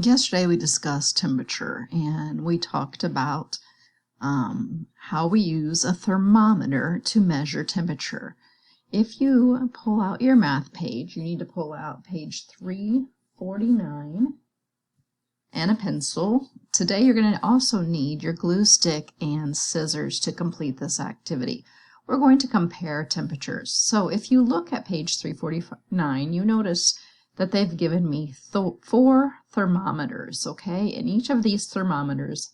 Yesterday we discussed temperature and we talked about how we use a thermometer to measure temperature. If you pull out your math page, you need to pull out page 349 and a pencil. Today you're going to also need your glue stick and scissors to complete this activity. We're going to compare temperatures. So if you look at page 349, you notice that they've given me 4 thermometers, okay? And each of these thermometers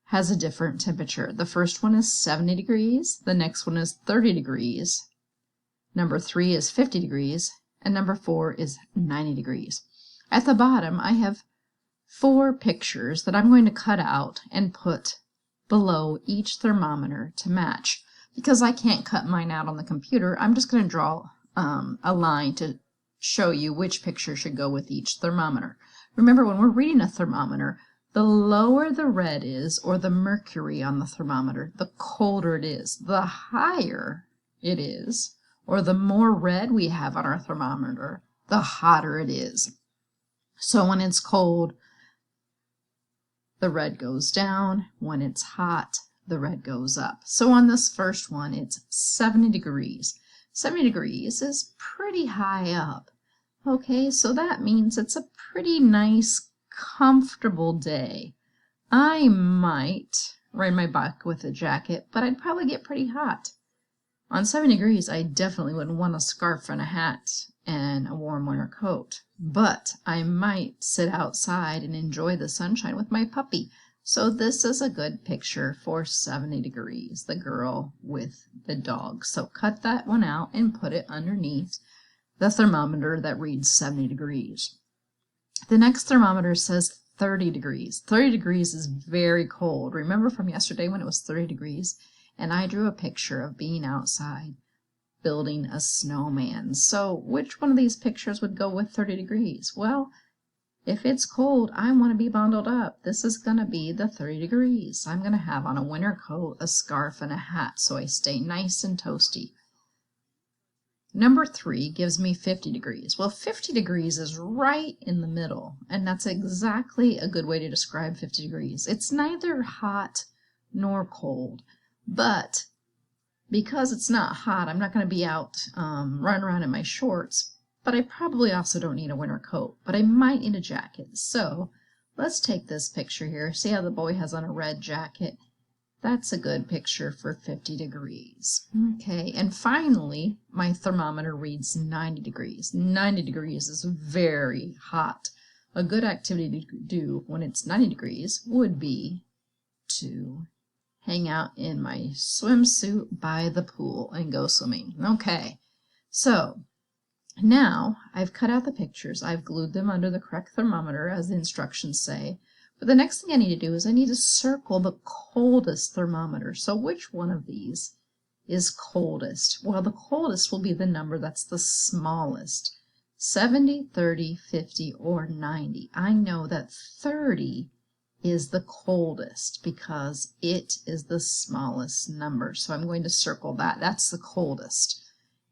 has a different temperature. The first one is 70 degrees, the next one is 30 degrees, number 3 is 50 degrees, and number 4 is 90 degrees. At the bottom, I have 4 pictures that I'm going to cut out and put below each thermometer to match. Because I can't cut mine out on the computer, I'm just going to draw a line to show you which picture should go with each thermometer. Remember, when we're reading a thermometer, the lower the red is, or the mercury on the thermometer, the colder it is. The higher it is, or the more red we have on our thermometer, the hotter it is. So when it's cold, the red goes down. When it's hot, the red goes up. So on this first one, it's 70 degrees. 70 degrees is pretty high up. Okay, so that means it's a pretty nice, comfortable day. I might ride my bike with a jacket, but I'd probably get pretty hot. On 70 degrees, I definitely wouldn't want a scarf and a hat and a warm winter coat. But I might sit outside and enjoy the sunshine with my puppy. So this is a good picture for 70 degrees, the girl with the dog. So cut that one out and put it underneath the thermometer that reads 70 degrees. The next thermometer says 30 degrees. 30 degrees is very cold. Remember from yesterday when it was 30 degrees? And I drew a picture of being outside building a snowman. So which one of these pictures would go with 30 degrees? Well, if it's cold, I want to be bundled up. This is going to be the 30 degrees. I'm going to have on a winter coat, a scarf, and a hat so I stay nice and toasty. Number 3 gives me 50 degrees. Well, 50 degrees is right in the middle, and that's exactly a good way to describe 50 degrees. It's neither hot nor cold, but because it's not hot, I'm not going to be out running around in my shorts, but I probably also don't need a winter coat, but I might need a jacket. So let's take this picture here. See how the boy has on a red jacket? That's a good picture for 50 degrees. Okay, and finally, my thermometer reads 90 degrees. 90 degrees is very hot. A good activity to do when it's 90 degrees would be to hang out in my swimsuit by the pool and go swimming. Okay, so now I've cut out the pictures. I've glued them under the correct thermometer as the instructions say. But the next thing I need to do is I need to circle the coldest thermometer. So which one of these is coldest? Well, the coldest will be the number that's the smallest. 70, 30, 50, or 90. I know that 30 is the coldest because it is the smallest number. So I'm going to circle that. That's the coldest.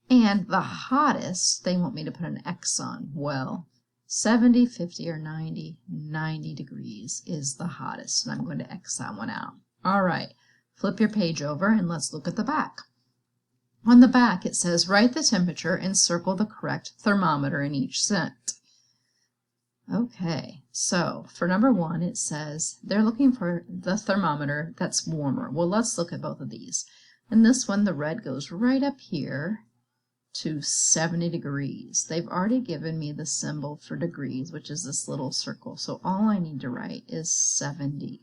And the hottest, they want me to put an X on. Well, 70, 50, or 90, 90 degrees is the hottest, and I'm going to X that one out. All right, flip your page over and let's look at the back. On the back, it says write the temperature and circle the correct thermometer in each cent. Okay, so for number 1, it says they're looking for the thermometer that's warmer. Well, let's look at both of these. In this one, the red goes right up here to 70 degrees. They've already given me the symbol for degrees, which is this little circle. So all I need to write is 70.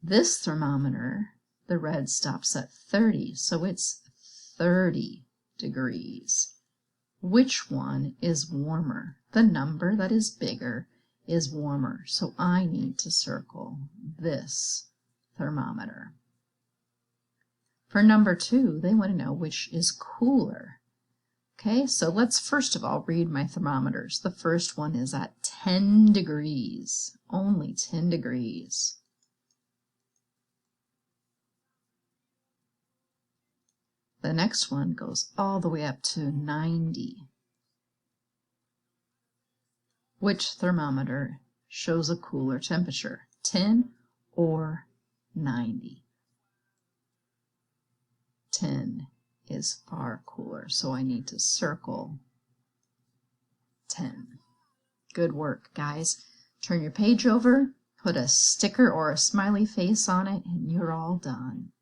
This thermometer, the red, stops at 30, so it's 30 degrees. Which one is warmer? The number that is bigger is warmer, so I need to circle this thermometer. For number 2, they want to know which is cooler. Okay, so let's first of all read my thermometers. The first one is at 10 degrees, only 10 degrees. The next one goes all the way up to 90. Which thermometer shows a cooler temperature, 10 or 90. 10 is far cooler, so I need to circle 10. Good work, guys. Turn your page over, put a sticker or a smiley face on it, and you're all done.